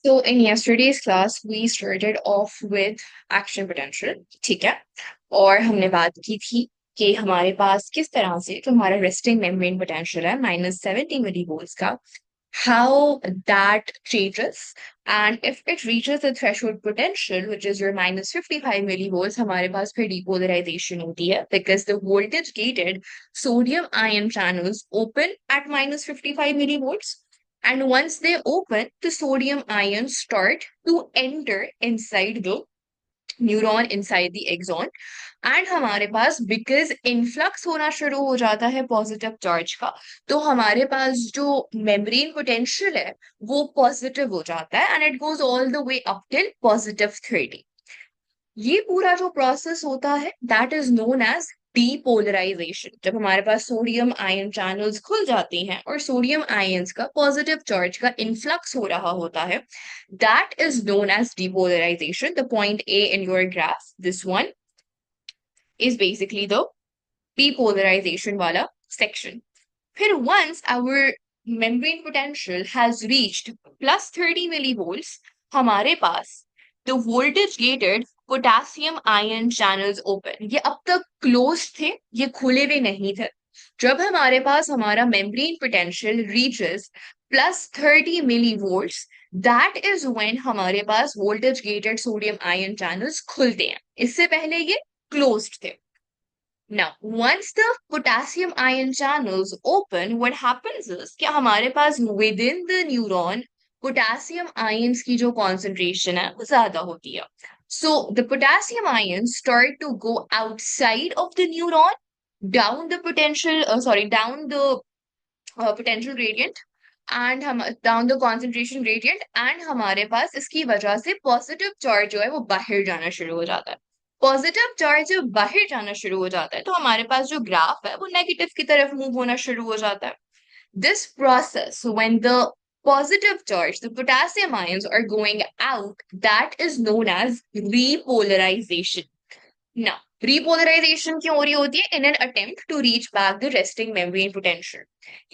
So in yesterday's class, we started off with action potential, ठीक है? और हमने बात की थी कि हमारे पास किस तरह से जो हमारा resting membrane potential है -70 millivolts का, how that changes, and if it reaches the threshold potential, which is your -55 millivolts, हमारे पास फिर depolarization होती है because the voltage gated sodium ion channels open at -55 millivolts. And once they open, the sodium ions start to enter inside the neuron inside the axon and हमारे पास because influx होना शुरू हो जाता है पॉजिटिव चार्ज का, तो हमारे पास जो मेम्ब्रेन पोटेंशियल है वो पॉजिटिव हो जाता है and it goes all the way up till +30। ये पूरा जो प्रोसेस होता है that is known as depolarization. जब हमारे पास सोडियम आयन चैनल्स खुल जाते हैं और सोडियम आयंस का पॉजिटिव चार्ज का इनफ्लक्स हो रहा होता है, that is known as depolarization. The point A in your graph, this one, is basically the depolarization वाला सेक्शन। फिर once our membrane potential has reached +30 millivolts, हमारे पास the voltage gated potassium ion channels open। ये अब तक closed थे, ये खुले भी नहीं थे। जब हमारे पास हमारा membrane potential reaches +30 millivolts, that is when हमारे पास voltage gated sodium ion channels खुलते हैं। इससे पहले ये closed थे। Now, once the potassium ion channels open, what happens is कि हमारे पास within the neuron potassium ions की जो concentration है वो ज्यादा होती है. So the potassium ions start to go outside of the neuron down the down the potential gradient and हम down the concentration gradient, and हमारे पास इसकी वजह से positive charge जो है वो बाहर जाना शुरू हो जाता है। पॉजिटिव चार्ज जब बाहर जाना शुरू हो जाता है तो हमारे पास जो ग्राफ है वो नेगेटिव की तरफ मूव होना शुरू हो जाता है। This process when the positive charge, the potassium ions are going out, that is known as repolarization. Now, repolarization क्यों हो रही होती है? In an attempt to reach back the resting membrane potential.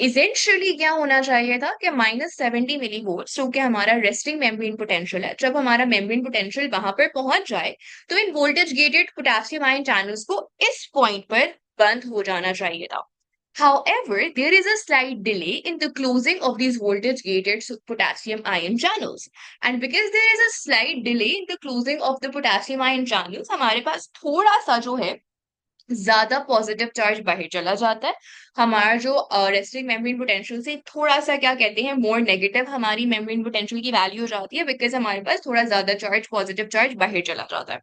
Essentially क्या होना चाहिए था कि -70 millivolts जो कि हमारा resting membrane potential है, जब हमारा membrane potential वहां पर पहुंच जाए तो इन voltage gated potassium ion channels को इस point पर बंद हो जाना चाहिए था। However, there is a slight delay in the closing of these voltage-gated potassium ion channels. And because there is a slight delay in the closing of the potassium ion channels, हमारे पास थोड़ा सा जो है ज्यादा पॉजिटिव चार्ज बाहर चला जाता है। हमारा जो रेस्टिंग मेम्ब्रेन पोटेंशियल से थोड़ा सा क्या कहते हैं मोर नेगेटिव हमारी मेम्ब्रेन पोटेंशियल की वैल्यू हो जाती है, बिकॉज हमारे पास थोड़ा ज्यादा चार्ज पॉजिटिव चार्ज बाहर चला जाता है।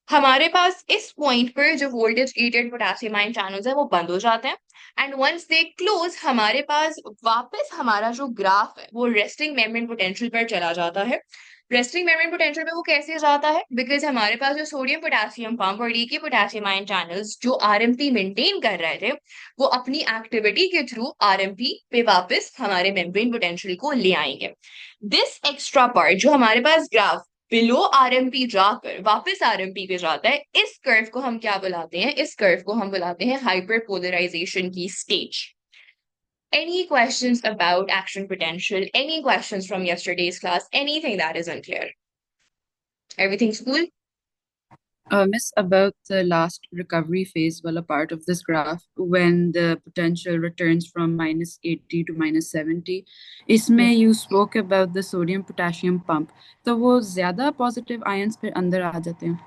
हमारे पास इस पॉइंट पर जो voltage gated potassium ion channels है वो बंद हो जाते हैं एंड वंस दे क्लोज हमारे पास वापस हमारा जो ग्राफ है वो रेस्टिंग मेम्ब्रेन पोटेंशियल पर चला जाता है। रेस्टिंग मेम्ब्रेन पोटेंशियल पे वो कैसे जाता है? बिकॉज हमारे पास जो सोडियम पोटेशियम पंप और लीकी पोटेशियम आयन चैनल्स जो आरएमपी मेंटेन कर रहे थे वो अपनी एक्टिविटी के थ्रू आरएमपी पे वापस हमारे मेम्ब्रेन पोटेंशियल को ले आएंगे। दिस एक्स्ट्रा पार्ट जो हमारे पास ग्राफ बिलो आरएमपी जाकर वापस आरएमपी पे जाता है, इस कर्व को हम क्या बुलाते हैं? इस कर्व को हम बुलाते हैं हाइपरपोलराइजेशन की stage. Any questions about action potential? Any questions from yesterday's class? Anything that is unclear? Everything's cool? Miss, about the last recovery phase, well, a part of this graph, when the potential returns from -80 to -70, इसमें you spoke about the sodium potassium pump. तो वो ज़्यादा positive ions फिर अंदर आ जाते हैं।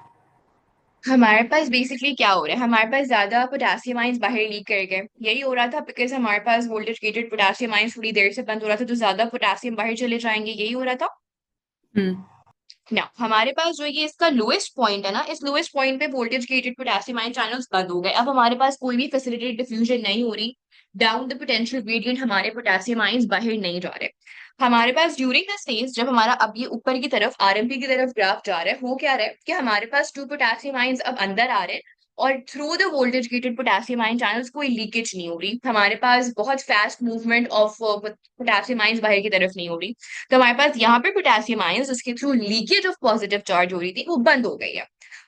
हमारे पास बेसिकली क्या हो रहा है? हमारे पास ज्यादा पोटेशियम आयंस बाहर लीक कर गए, यही हो रहा था बिकॉज हमारे पास वोल्टेज गेटेड पोटेशियम आयंस थोड़ी देर से बंद हो रहा था तो ज्यादा पोटेशियम बाहर चले जाएंगे, यही हो रहा था हम्म। ना। हमारे पास जो ये इसका लोएस्ट पॉइंट है ना, इस लोएस्ट पॉइंट पे voltage gated potassium ion channels बंद हो गए। अब हमारे पास कोई भी फैसिलिटेटेड डिफ्यूजन नहीं हो रही, डाउन द पोटेंशियल ग्रेडियंट हमारे पोटेशियम आयंस बाहर नहीं जा रहे। हमारे पास ड्यूरिंग द स्टेज जब हमारा अब ये ऊपर की तरफ आरएमपी की तरफ ग्राफ जा रहा है, हो क्या रहा है कि हमारे पास टू पोटेशियम आयंस अब अंदर आ रहे हैं और through the voltage gated potassium ion channels कोई लीकेज नहीं हो रही। हमारे पास बहुत fast movement of potassium ions बाहर की तरफ नहीं हो रही, तो हमारे पास यहाँ पे पोटेशियम आयंस जिसके through leakage of positive charge हो रही थी वो बंद हो गई है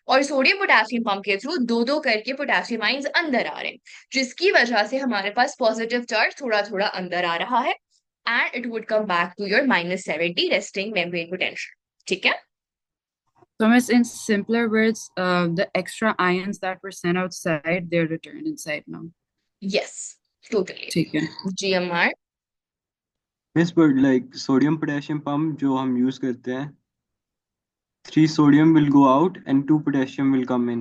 और सोडियम पोटेशियम पंप के थ्रू दो दो करके पोटेशियम आयंस अंदर आ रहे हैं, जिसकी वजह से हमारे पास पॉजिटिव चार्ज थोड़ा थोड़ा अंदर आ रहा है। and it would come back to your -70 resting membrane potential. ठीक है? So, Miss, in simpler words, the extra ions that were sent outside, they're returned inside now. Yes, totally. ठीक है. GMR. Miss but like sodium potassium pump जो हम use करते हैं, 3 sodium will go out and 2 potassium will come in.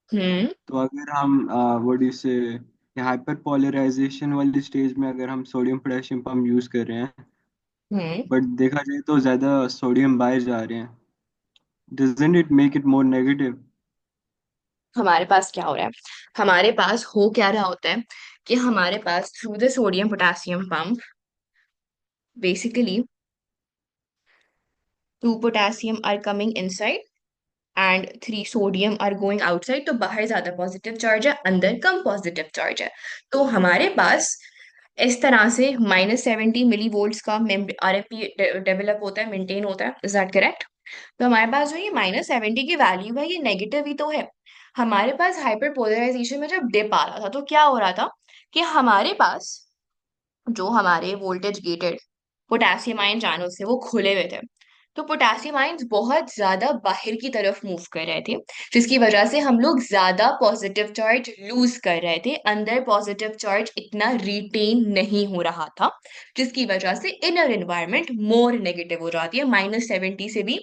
तो अगर हम what do से हाइपर पोलराइजेशन वाली स्टेज में अगर हम सोडियम पोटेशियम पंप यूज कर रहे हैं बट देखा जाए तो ज्यादा सोडियम बाहर जा रहे हैं, doesn't it make it more negative? हमारे पास क्या हो रहा है? हमारे पास हो क्या रहा होता है कि हमारे पास through the sodium potassium pump basically 2 potassium are coming inside and 3 sodium are going outside. तो बाहर ज्यादा पॉजिटिव चार्ज है, अंदर कम पॉजिटिव चार्ज है। तो हमारे पास इस तरह से -70 मिली वोल्ट्स का आरएमपी डेवलप होता है, मेंटेन होता है। Is that correct? तो हमारे पास जो ये -70 की वैल्यू है, ये नेगेटिव ही तो है। हमारे पास हाइपर पोलराइजेशन में जब डिप आ रहा था तो क्या हो रहा था कि हमारे पास जो हमारे voltage gated potassium ion channels थे वो खुले हुए थे। तो पोटेशियम आयन्स बहुत ज्यादा बाहर की तरफ मूव कर रहे थे, जिसकी वजह से हम लोग ज्यादा पॉजिटिव चार्ज लूज कर रहे थे, अंदर पॉजिटिव चार्ज इतना रिटेन नहीं हो रहा था, जिसकी वजह से इनर एनवायरनमेंट मोर नेगेटिव हो जाती है। -70 से भी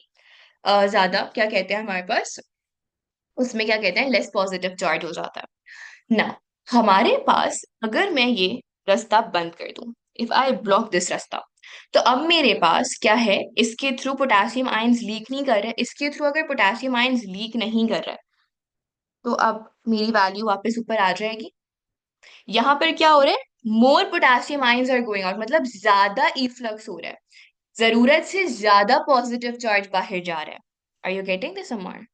ज्यादा क्या कहते हैं हमारे पास, उसमें क्या कहते हैं, लेस पॉजिटिव चार्ज हो जाता है ना। हमारे पास अगर मैं ये रास्ता बंद कर दूं, इफ आई ब्लॉक दिस रास्ता, तो अब मेरे पास क्या है, इसके थ्रू पोटेशियम आयंस लीक नहीं कर रहे। इसके थ्रू अगर पोटेशियम आयंस लीक नहीं कर रहे तो अब मेरी वैल्यू वापस ऊपर आ जाएगी। यहाँ पर क्या हो रहा है, more potassium ions are going out, मतलब ज्यादा इफ्लक्स हो रहा है, जरूरत से ज्यादा पॉजिटिव चार्ज बाहर जा रहा है। Are you getting this amount?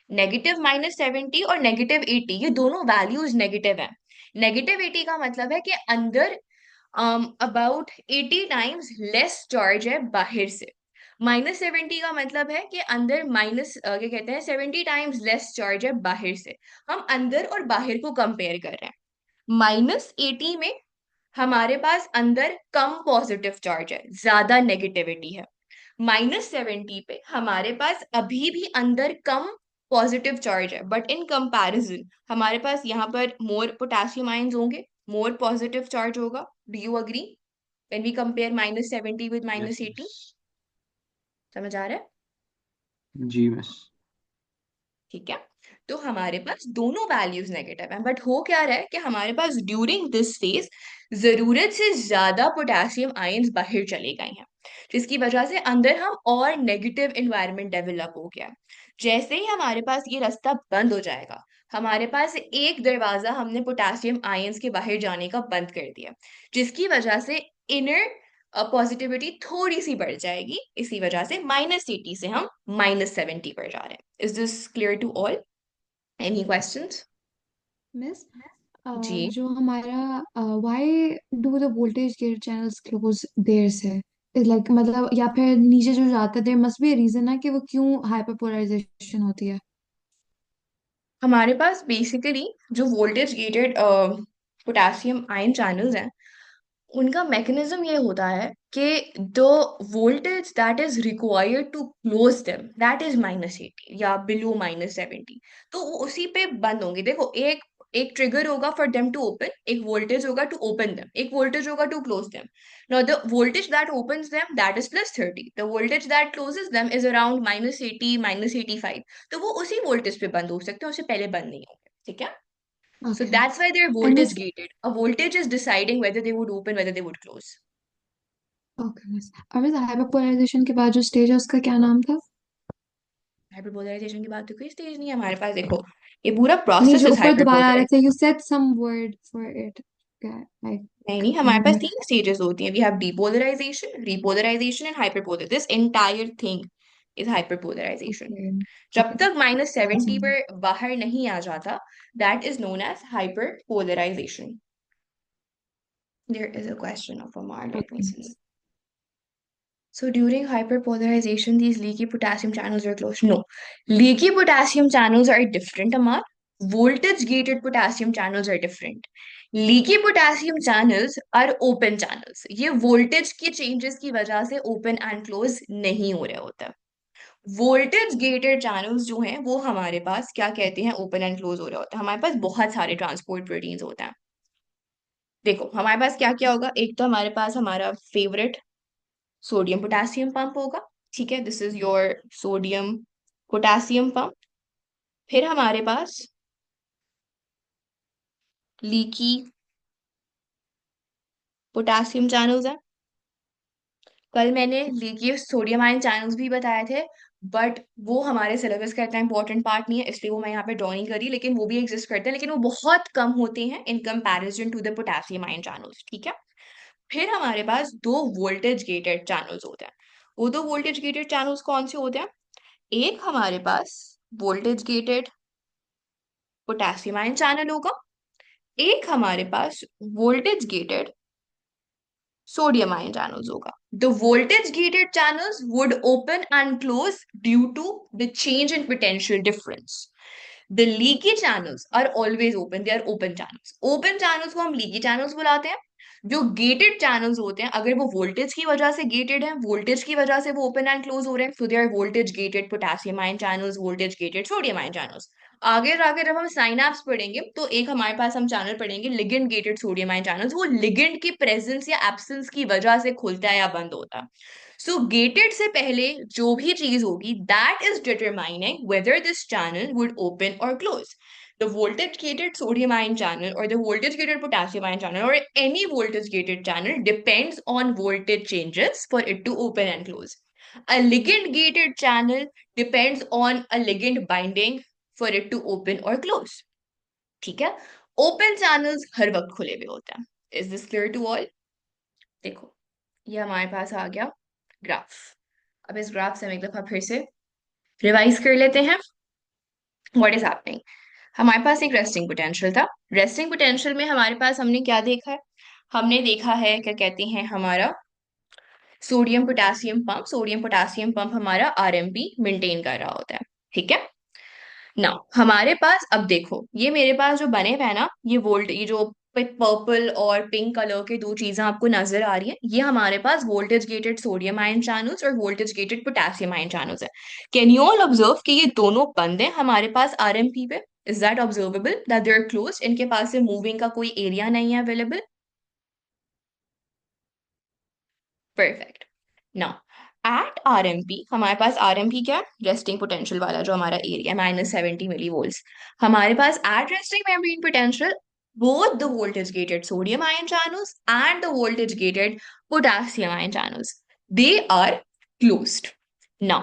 Negative -70 और -80 ये दोनों वैल्यूज नेगेटिव है। -80 का मतलब है कि अंदर अबाउट 80 टाइम्स लेस चार्ज है बाहर से। -70 का मतलब है कि अंदर क्या कहते हैं, 70 टाइम्स लेस चार्ज है बाहर से। हम अंदर और बाहर को कंपेयर कर रहे हैं। -80 में हमारे पास अंदर कम पॉजिटिव चार्ज है, ज्यादा नेगेटिविटी है। -70 पे हमारे पास अभी भी अंदर कम पॉजिटिव चार्ज है, बट इन कंपैरिजन हमारे पास यहाँ पर मोर पोटेशियम आयंस होंगे, मोर पॉजिटिव चार्ज होगा। Do you agree when we compare -70 with yes -80? समझ आ रहा है? जी मिस। ठीक है। तो हमारे पास दोनों वैल्यूज नेगेटिव हैं, बट हो क्या रहा है कि हमारे पास ड्यूरिंग दिस फेज जरूरत से ज्यादा पोटेशियम आयंस बाहर चले गए हैं, जिसकी वजह से अंदर हम और नेगेटिव एनवायरनमेंट डेवलप हो गया। जैसे ही हमारे पास ये रास्ता बंद हो जाएगा, हमारे पास एक दरवाजा हमने पोटेशियम आयंस के बाहर जाने का बंद कर दिया, जिसकी वजह से इनर पॉजिटिविटी थोड़ी सी बढ़ जाएगी। इसी वजह से -80 से हम -70 पर जा रहे हैं। Is this clear to all? Any questions? Miss जी, जो हमारा why do the voltage gate channels close देर से, इज लाइक मतलब या फिर नीचे जो जाते देर मस्ट बी रीजन है कि वो क्यों हाइपरपोलराइजेशन होती है। हमारे पास बेसिकली जो voltage gated potassium ion channels हैं, उनका मैकेनिज्म ये होता है कि the voltage that is required to close them that is -80 या बिलो -70। तो वो उसी पे बंद होंगे। देखो, एक एक ट्रिगर होगा फॉर देम टू ओपन, एक वोल्टेज होगा टू ओपन देम, एक वोल्टेज होगा to close them. Now the voltage that opens them that is +30, the voltage that closes them is around -80 -85। तो वो उसी वोल्टेज पे बंद हो सकते हैं, उससे पहले बंद नहीं होंगे। ठीक है? So okay that's why they're and voltage miss, gated. A voltage is deciding whether they would open, whether they would close. Okay miss, और मिस हाइपरपोलराइजेशन के बाद जो स्टेज है उसका क्या नाम था? हाइपरपोलराइजेशन की बात तो कोई स्टेज नहीं है हमारे पास। देखो, ये पूरा नहीं, प्रोसेस जो इज ऊपर दोबारा आ रहे थे, hyperpolarize. You said some word for it, like नहीं, हमारे पास 3 स्टेजेस होती हैं। We have depolarization, repolarization and hyperpolar. This entire thing is hyperpolarization. Okay जब ओके तक -70 पर बाहर नहीं आ जाता, that is known as hyperpolarization. There is a question of Amar. Let me see. So during hyperpolarization, these leaky potassium channels are closed. No, leaky potassium channels are different, Amar. voltage gated potassium channels are different. Leaky potassium channels are open channels. ये voltage की changes की वजह से open and close नहीं हो रहे होते. Voltage gated channels जो हैं वो हमारे पास क्या कहते हैं, ओपन एंड क्लोज हो रहे होते हैं. हमारे पास बहुत सारे ट्रांसपोर्ट प्रोटीन्स होते हैं. देखो हमारे पास क्या क्या होगा. एक तो हमारे पास हमारा फेवरेट सोडियम पोटेशियम पंप होगा. ठीक है, this is your sodium potassium pump. फिर हमारे पास लीकी पोटेशियम चैनल्स हैं. कल मैंने लीकी सोडियम आयन चैनल्स भी बताए थे, बट वो हमारे सिलेबस का इतना इंपॉर्टेंट पार्ट नहीं है, इसलिए वो मैं यहाँ पे ड्रॉ नहीं करी. लेकिन वो भी एग्जिस्ट करते हैं, लेकिन वो बहुत कम होते हैं in comparison to the potassium ion channels. ठीक है. फिर हमारे पास दो वोल्टेज गेटेड चैनल्स होते हैं. वो दो वोल्टेज गेटेड चैनल्स कौन से होते हैं? एक हमारे पास voltage gated potassium ion channel होगा, एक हमारे पास voltage gated sodium ion channels होगा. The voltage gated channels would open and close due to the change in potential difference. The leaky channels are always open. They are open channels. Open channels को हम leaky channels बुलाते हैं. जो gated channels होते हैं, अगर वो voltage की वजह से gated हैं, voltage की वजह से वो open and close हो रहे हैं, so they are voltage gated potassium ion channels, voltage gated sodium ion channels. आगे जाकर जब हम साइनैप्स पढ़ेंगे तो एक हमारे पास हम चैनल पढ़ेंगे ligand gated sodium ion channels. वो लिगेंड की प्रेजेंस या एब्सेंस की वजह से खुलता है या बंद होता है. सो गेटेड से पहले जो भी चीज होगी, that is determining whether this channel would open और close. The voltage gated sodium ion channel or the voltage gated potassium ion channel or any voltage gated channel depends on voltage changes for it to open and close. A ligand gated channel depends on a ligand binding for it to open or close. ठीक है. Open channels हर वक्त खुले हुए होते हैं. Is this clear to all? देखो ये हमारे पास आ गया ग्राफ. अब इस ग्राफ से हम एक दफा फिर से रिवाइज कर लेते हैं. What is happening? हमारे पास एक रेस्टिंग पोटेंशियल था. रेस्टिंग पोटेंशियल में हमारे पास हमने क्या देखा है? हमने देखा है क्या कहते हैं हमारा sodium potassium pump. Sodium potassium pump हमारा आरएमपी मेंटेन कर रहा होता है. ठीक है. ना हमारे पास अब देखो ये मेरे पास जो बने हुए हैं ना, ये जो पर्पल और पिंक कलर के दो चीजें आपको नजर आ रही है, ये हमारे पास voltage gated sodium ion channels और voltage gated potassium ion channels है. कैन यू ऑल ऑब्जर्व कि ये दोनों बंद हैं हमारे पास आरएमपी पे? Is that observable that they are closed? इनके पास से मूविंग का कोई एरिया नहीं है available. Perfect. Now at RMP हमारे पास आरएमपी क्या है? रेस्टिंग पोटेंशियल वाला जो हमारा एरिया -70 मिलीवोल्ट्स. हमारे पास at resting membrane potential both the voltage gated sodium ion channels and the voltage gated potassium ion channels, they are closed. Now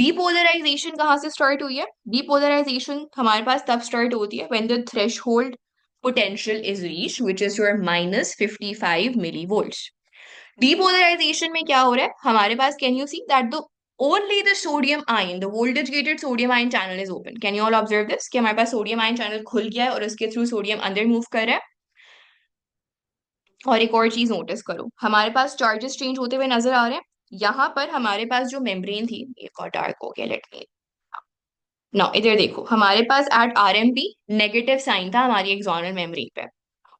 depolarization कहाँ से स्टार्ट हुई है? Depolarization हमारे पास तब स्टार्ट होती है when the threshold potential is reached, which is your -55 millivolts. Depolarization में क्या हो रहा है हमारे पास? Can you see that the only the sodium ion, the voltage gated sodium ion channel is open. Can you all observe this कि हमारे पास sodium ion channel खुल गया है और उसके थ्रू सोडियम अंदर मूव कर रहा है. और एक और चीज नोटिस करो, हमारे पास चार्जेस चेंज होते हुए नजर आ रहे हैं. यहाँ पर हमारे पास जो मेम्ब्रेन थी, एक और डार्क हो गया, लेट मी नाउ इधर देखो, हमारे पास एट आरएमपी नेगेटिव साइन था हमारी एक्सोनल मेम्ब्रेन पे,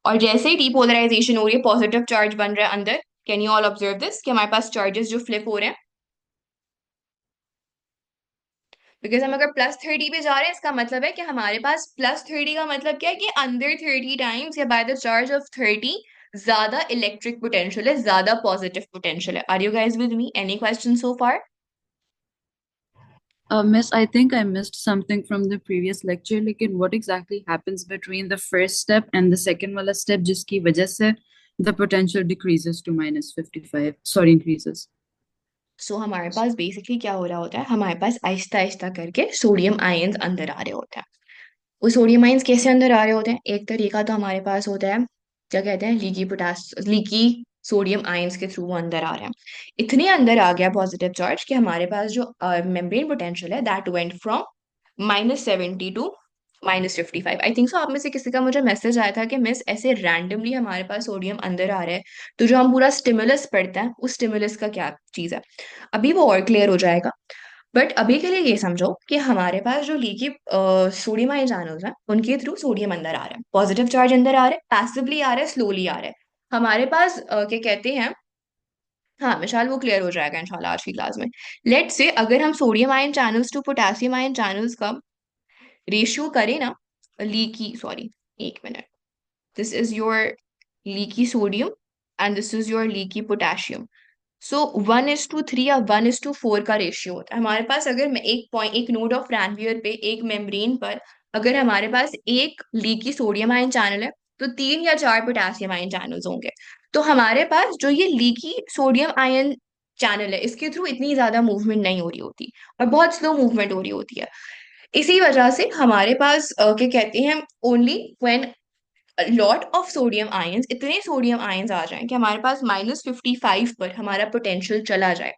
और जैसे ही डीपोलराइजेशन हो रही है पॉजिटिव चार्ज बन रहा है अंदर. Can you all observe this कि हमारे पास चार्जेस जो फ्लिप हो रहे हैं, बिकॉज हम अगर +30 पे जा रहे हैं इसका मतलब है कि हमारे पास +30 का मतलब क्या है कि अंदर 30 टाइम्स या बाय द चार्ज ऑफ 30 ज्यादा इलेक्ट्रिक पोटेंशियल है, ज्यादा पॉजिटिव पोटेंशियल है. Are you guys with me? Any question so far? Miss, I think I missed something from the previous lecture. लेकिन what exactly happens between the first step and the second वाला step जिसकी वजह से the potential decreases to -55, sorry, increases? सो हमारे पास basically क्या हो रहा होता है, हमारे पास आहिस्ता आहिस्ता करके सोडियम आयंस अंदर आ रहे होते हैं. वो सोडियम आयंस कैसे अंदर आ रहे होते हैं? एक तरीका तो हमारे पास होता है, क्या कहते हैं, लीकी सोडियम आयंस के थ्रू वो अंदर आ रहे हैं. इतने अंदर आ गया पॉजिटिव चार्ज कि हमारे पास जो मेम्ब्रेन पोटेंशियल है that went from -70 to -55. I think so आप में से किसी का मुझे मैसेज आया था कि मिस ऐसे रैंडमली हमारे पास सोडियम अंदर आ रहा है, तो जो हम पूरा स्टिमुलस पढ़ते हैं उस स्टिमुलस का क्या चीज है. अभी वो और क्लियर हो जाएगा. बट अभी के लिए ये समझो कि हमारे पास जो लीकी सोडियम आयन चैनल्स हैं उनके थ्रू सोडियम अंदर आ रहा है, पॉजिटिव चार्ज अंदर आ रहा है, पैसिवली आ रहा है, स्लोली आ रहा है। हमारे पास क्या कहते हैं, हाँ विशाल वो क्लियर हो जाएगा इंशाल्लाह आज की क्लास में। लेट्स से अगर हम sodium ion channels to potassium ion channels का रेशियो करें ना, लीकी सॉरी, एक minute, this is your leaky sodium and this is your leaky potassium. So 1:3 या 1:4 का रेशियो होता है हमारे पास। अगर मैं एक नोड ऑफ रैनवियर पे एक मेम्ब्रेन पर अगर हमारे पास एक लीकी सोडियम आयन चैनल है तो 3 या 4 पोटेशियम आयन चैनल्स होंगे। तो हमारे पास जो ये लीकी सोडियम आयन चैनल है इसके थ्रू इतनी ज्यादा मूवमेंट नहीं हो रही होती और बहुत स्लो मूवमेंट हो रही होती है। इसी वजह से हमारे पास क्या कहते हैं, only when lot of sodium ions, इतने सोडियम आयंस आ जाएं कि हमारे पास -55 पर हमारा पोटेंशियल चला जाए,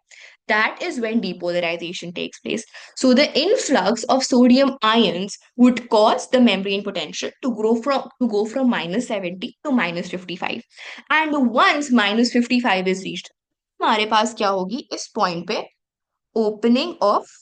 that is when depolarization takes place. So the influx of sodium ions would cause the membrane potential to go from -70 to -55. And once -55 is reached, हमारे पास क्या होगी इस पॉइंट पे, opening of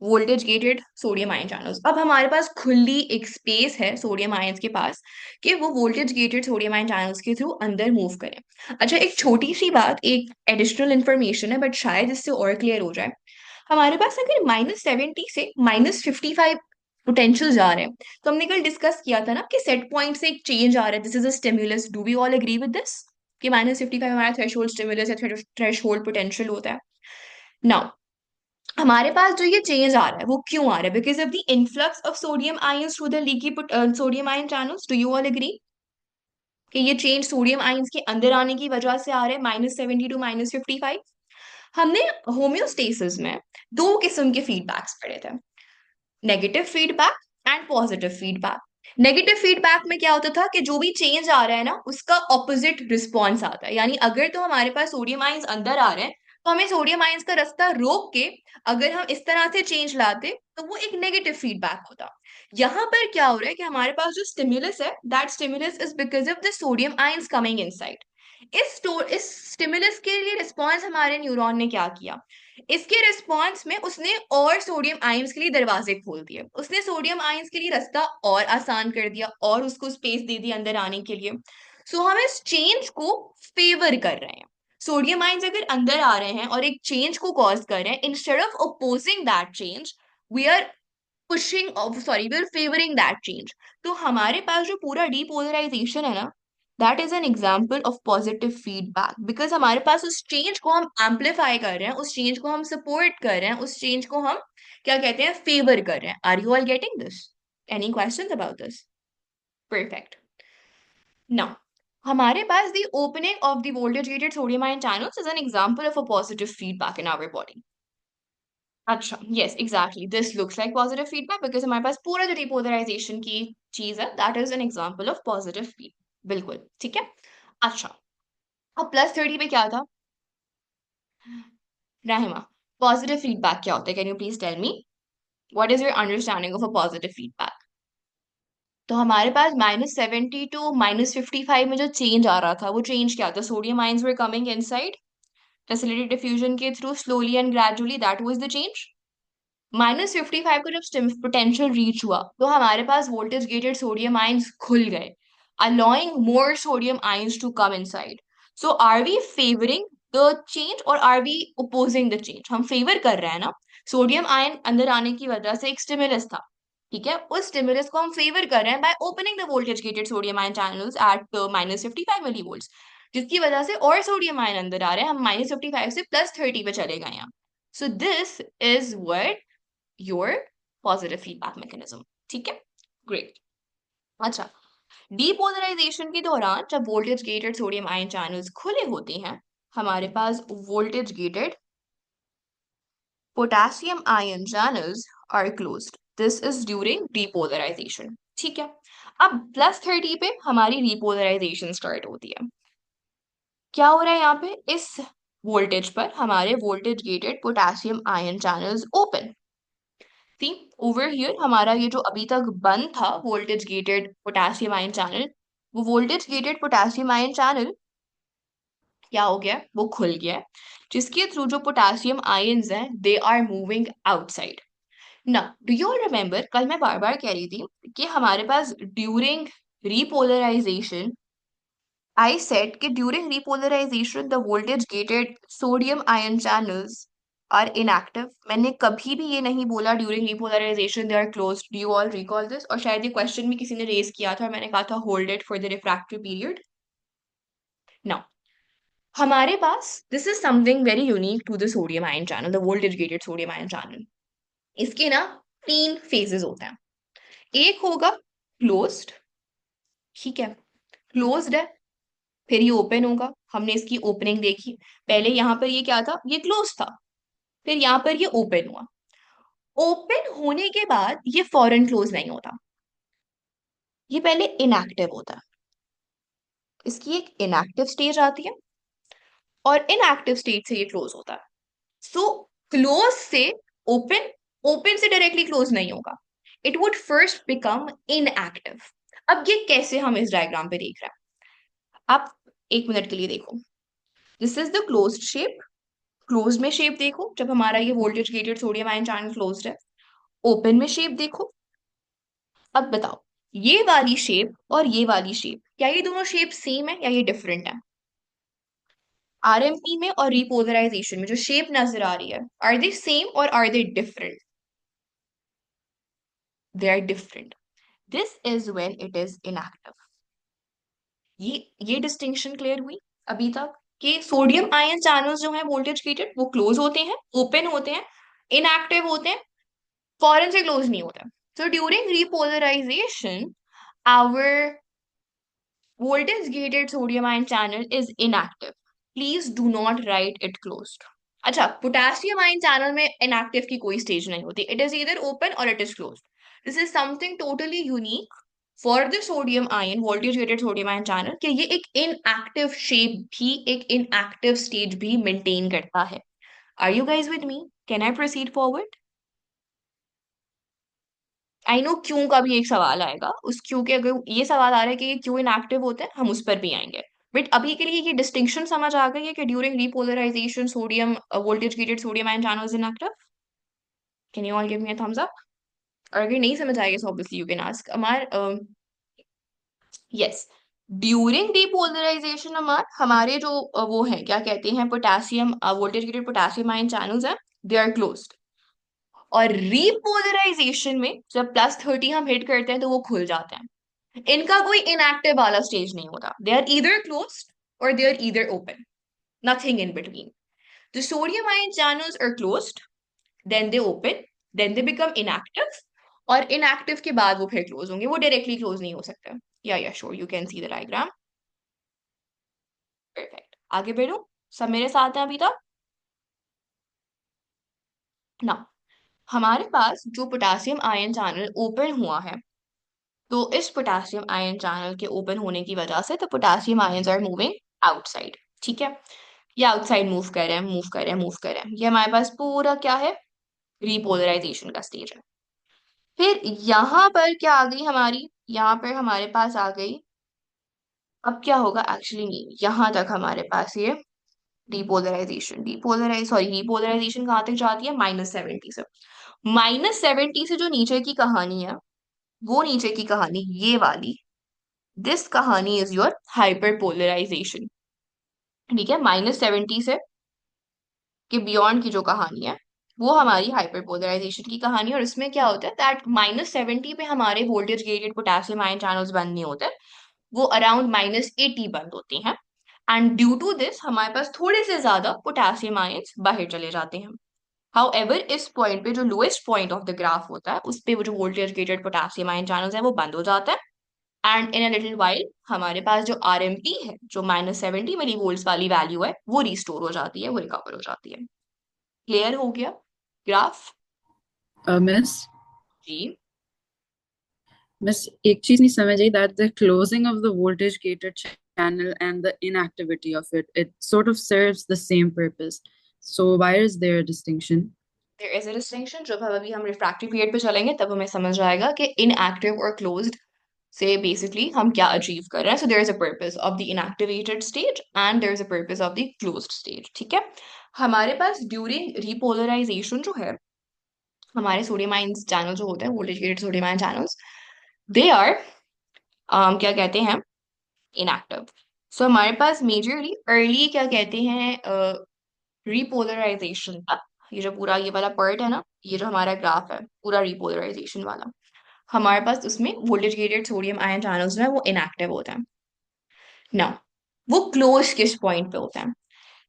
voltage gated sodium ion channels. अब हमारे पास खुली एक space है सोडियम आयंस के पास कि वो voltage gated sodium ion channels के थ्रू अंदर मूव करें। अच्छा, एक छोटी सी बात, एक एडिशनल इंफॉर्मेशन है बट शायद इससे और क्लियर हो जाए। हमारे पास अगर -70 से -55 पोटेंशियल जा रहे हैं तो हमने कल डिस्कस किया था ना कि सेट पॉइंट से एक चेंज आ रहा है, this is a stimulus. Do we all agree with this कि -55 हमारा थ्रेशोल्ड स्टिमुलस या थ्रेशोल्ड पोटेंशियल होता है। नाउ हमारे पास जो ये चेंज आ रहा है वो क्यों आ रहा है? Because of the influx of sodium ions through the leaky sodium ion channels. Do you all agree कि ये चेंज सोडियम आयंस के अंदर आने की वजह से आ रहा है -70 टू -55? हमने होम्योस्टेसिस में दो किस्म के फीडबैक्स पढ़े थे, negative feedback and positive feedback. Negative feedback में क्या होता था कि जो भी चेंज आ रहा है ना उसका ऑपोजिट रिस्पॉन्स आता है, यानी अगर तो हमारे पास सोडियम आयंस अंदर आ रहे हैं तो हमें सोडियम आयंस का रास्ता रोक के अगर हम इस तरह से चेंज लाते तो वो एक नेगेटिव फीडबैक होता। यहाँ पर क्या हो रहा है कि हमारे पास जो स्टिमुलस है, that stimulus is because of the sodium ions coming inside. इस स्टिमुलस के लिए रिस्पॉन्स हमारे न्यूरॉन ने क्या किया, इसके रिस्पॉन्स में उसने और सोडियम आयंस के लिए दरवाजे खोल दिए, उसने सोडियम आयंस के लिए रास्ता और आसान कर दिया और उसको स्पेस दे दी अंदर आने के लिए। सो हम इस चेंज को फेवर कर रहे हैं। सोडियम आयंस अगर अंदर आ रहे हैं और एक चेंज को कॉज कर रहे हैं, instead of opposing that change we are pushing sorry we are favouring that change. तो हमारे पास जो पूरा डीपोलराइजेशन है ना, that is an example of positive feedback, because हमारे पास उस चेंज को हम एम्पलीफाई कर रहे हैं, उस चेंज को हम सपोर्ट कर रहे हैं, उस चेंज को हम क्या कहते हैं, फेवर कर रहे हैं। Are you all getting this? Any questions about this? Perfect. Now हमारे पास the opening of the voltage gated sodium ion channels is an example of a positive feedback in our body. अच्छा, yes exactly, this looks like positive feedback because हमारे पास पूरा जो depolarization की चीज है that is an example of positive feed. बिल्कुल ठीक है। अच्छा, अब +30 पे क्या था रहमा? पॉजिटिव फीडबैक क्या होता है? Can you please tell me what is your understanding of a positive feedback? तो हमारे पास -70 टू -55 में जो चेंज आ रहा था वो चेंज क्या था? Sodium ions were coming inside facility diffusion के through slowly and gradually, that was the change. -55 को जब पोटेंशियल रीच हुआ तो हमारे पास वोल्टेज गेटेड सोडियम आयंस खुल गए, allowing more sodium ions to come inside. So are we favoring the change or are we opposing the change? हम favour कर रहे हैं ना, सोडियम आयन अंदर आने की वजह से एक स्टिमुलस था, ठीक है, उस स्टिमुलस को हम फेवर कर रहे हैं by opening the voltage gated sodium ion channels at -55 millivolts, जिसकी वजह से और सोडियम आयन अंदर आ रहे हैं, हम -55 से +30 पे चले गए यहाँ। So this is what your positive feedback mechanism, ठीक है, ग्रेट। अच्छा, डीपोलराइजेशन के दौरान जब voltage gated sodium ion channels खुले होते हैं, हमारे पास voltage gated potassium ion channels are closed. This is during depolarization, ठीक है। अब +30 पे हमारी डीपोलराइजेशन स्टार्ट होती है। क्या हो रहा है यहाँ पे? इस वोल्टेज पर हमारे voltage gated potassium ion channels open थी। ओवर हियर हमारा ये जो अभी तक बंद था voltage gated potassium ion channel, वो voltage gated potassium ion channel क्या हो गया है? वो खुल गया है, जिसके थ्रू जो पोटेशियम आयंस हैं दे आर मूविंग आउटसाइड। ना, डू यू रिमेम्बर कल मैं बार बार कह रही थी कि हमारे पास ड्यूरिंग repolarization, I said कि during repolarization the voltage gated sodium ion channels are inactive. मैंने कभी भी ये नहीं बोला during repolarization they are closed. Do you all recall this? और शायद ये question भी किसी ने raise किया था और मैंने कहा था hold it for the refractory period. Now, हमारे पास this is something very unique to the sodium ion channel, the voltage gated sodium ion channel. इसके ना 3 phases होते हैं। एक होगा closed, ठीक है, closed है, फिर ये ओपन होगा, हमने इसकी ओपनिंग देखी। पहले यहाँ पर ये क्या था, ये क्लोज था, फिर यहाँ पर ये ओपन हुआ। ओपन होने के बाद ये फौरन क्लोज नहीं होता, ये पहले इनएक्टिव होता है। इसकी एक इनएक्टिव स्टेज आती है और इनएक्टिव स्टेज से ये क्लोज होता है। सो क्लोज से ओपन, ओपन से डायरेक्टली क्लोज नहीं होगा, it would first become inactive. अब ये कैसे हम इस डायग्राम पे देख रहे हैं, आप एक मिनट के लिए देखो। This is the closed shape, close में शेप देखो जब हमारा ये voltage gated sodium ion channel closed है। ओपन में शेप देखो। अब बताओ, ये वाली शेप और ये वाली शेप, क्या ये दोनों शेप सेम है या ये डिफरेंट है? आरएमपी में और रिपोलराइजेशन में जो शेप नजर आ रही है, आर दे सेम और are they different? They are different. This is when it is inactive. ये डिस्टिंक्शन क्लियर हुई अभी तक कि सोडियम आयन चैनल्स जो है वोल्टेज गेटेड वो क्लोज होते हैं, ओपन होते हैं, इनएक्टिव होते हैं, फॉरन से क्लोज नहीं होता। So during repolarization, our voltage gated sodium ion channel is inactive. Please do not write it closed. अच्छा, पोटेशियम आयन चैनल में इनएक्टिव की कोई स्टेज नहीं होती, इट इज ईदर ओपन और it is closed. This is something totally unique for the sodium ion voltage gated sodium ion channel कि ये एक इनएक्टिव शेप भी, एक इनएक्टिव स्टेज भी मेंटेन करता है। Are you guys with me? Can I proceed forward? I know क्यों का भी एक सवाल आएगा, उस क्यों के अगर ये सवाल आ रहा है कि ये क्यों इनएक्टिव होते हैं, हम उस पर भी आएंगे। बट अभी के लिए ये डिस्टिंक्शन समझ आ गई है कि during repolarization sodium voltage gated sodium ion channels inactive. Can you all give me a thumbs up? और अगर नहीं समझ आएगा so obviously you can ask Amar. Yes, during depolarization Amar हमारे जो वो है क्या कहते हैं, potassium voltage gated potassium ion channels हैं, दे आर क्लोज्ड। और रिपोलराइजेशन में जब +30 हम हिट करते हैं तो वो खुल जाते हैं। इनका कोई इनएक्टिव वाला स्टेज नहीं होता, दे आर ईदर क्लोज्ड और they are either open, nothing in between. The sodium ion channels are closed, then they open, then they become inactive, और इनएक्टिव के बाद वो फिर क्लोज होंगे, वो डायरेक्टली क्लोज नहीं हो सकते। या sure, you can see the diagram. Perfect, आगे बढ़ो, सब मेरे साथ हैं अभी तक ना? हमारे पास जो पोटेशियम आयन चैनल ओपन हुआ है, तो इस पोटेशियम आयन चैनल के ओपन होने की वजह से the potassium ions are moving outside, ठीक है? ये आउटसाइड मूव कर रहे हैं, मूव कर रहे हैं, मूव कर रहे हैं। ये हमारे पास पूरा क्या है, रिपोलराइजेशन का स्टेज है। फिर यहाँ पर क्या आ गई हमारी, यहाँ पर हमारे पास आ गई, अब क्या होगा एक्चुअली, नहीं, यहाँ तक हमारे पास ये रिपोलराइजेशन कहाँ तक जाती है, -70 से। -70 से जो नीचे की कहानी है, वो नीचे की कहानी ये वाली, दिस कहानी इज योर हाइपरपोलराइजेशन, ठीक है? -70 से के बियॉन्ड की जो कहानी है वो हमारी हाइपरपोलराइजेशन की कहानी है। और इसमें क्या होता है दैट -70 पे हमारे voltage gated potassium ion channels बंद नहीं होते, वो अराउंड -80 बंद होते हैं। एंड ड्यू टू दिस हमारे पास थोड़े से ज्यादा पोटेशियम आयंस बाहर चले जाते हैं। हाउएवर इस पॉइंट पे जो lowest point of the graph होता है उस पे वो जो voltage gated potassium ion channels है वो बंद हो जाता है। And in a little while हमारे पास जो आरएमपी है, जो -70 मिली वोल्ट्स वाली वैल्यू है, वो रिस्टोर हो जाती है, वो रिकवर हो जाती है। क्लियर हो गया ग्राफ? मिस जी। मिस एक चीज नहीं समझ आई, that the closing of the voltage gated channel and the inactivity of it sort of serves the same purpose. So why is there a distinction? There is a distinction. जब अभी हम refractive period पे चलेंगे तब हमें समझ आएगा कि इनएक्टिव और क्लोज्ड से बेसिकली हम क्या अचीव कर रहे हैं. So there is a purpose of the inactivated stage and there is a purpose of the closed stage. ठीक है. हमारे पास ड्यूरिंग रिपोलराइजेशन जो है, हमारे सोडियम आयन चैनल जो होते हैं, voltage gated sodium ion channels, they are क्या कहते हैं, इनएक्टिव. सो हमारे पास मेजरली अर्ली क्या कहते हैं रिपोलराइजेशन का, ये जो पूरा ये वाला पार्ट है ना, ये जो हमारा ग्राफ है पूरा रिपोलराइजेशन वाला, हमारे पास उसमें voltage gated sodium ion channels जो है वो इनएक्टिव होते हैं. ना, वो क्लोज किस पॉइंट पे होते हैं?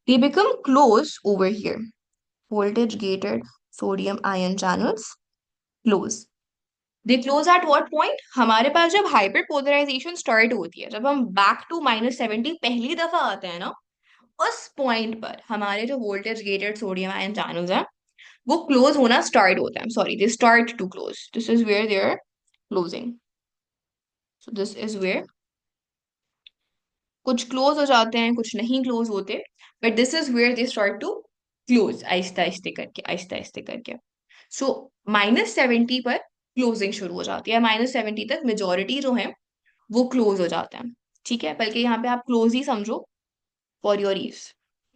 They become close over here. Voltage gated sodium ion channels close. They close at what point? हमारे पास जब हाइपर पोलराइजेशन स्टार्ट होती है, जब हम बैक टू -70 पहली दफा आते हैं ना, उस पॉइंट पर हमारे जो voltage gated sodium ion channels हैं वो क्लोज होना स्टार्ट होता है. Sorry, they start to close. This is where they are closing. So this is where कुछ क्लोज हो जाते हैं, कुछ नहीं क्लोज होते, but this is where they start to close, आहिस्ते आहिस्ते करके, आहिस्ते आहिस्ते करके. सो -70 पर क्लोजिंग शुरू हो जाती है. -70 तक मेजोरिटी जो है वो क्लोज हो जाते हैं. ठीक है, बल्कि यहाँ पे आप क्लोज ही समझो फॉर योर ईज.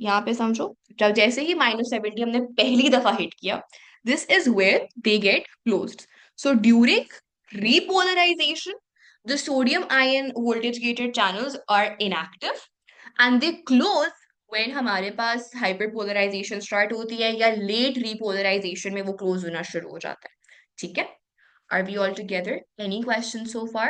यहाँ पे समझो, जब जैसे ही -70 हमने पहली दफा हिट किया, this is where they get closed. So during repolarization, the sodium ion voltage gated channels are inactive and they close when हमारे पास hyperpolarization start होती है या late repolarization में वो close होना शुरू हो जाता है. ठीक है. Are we all together? Any questions so far?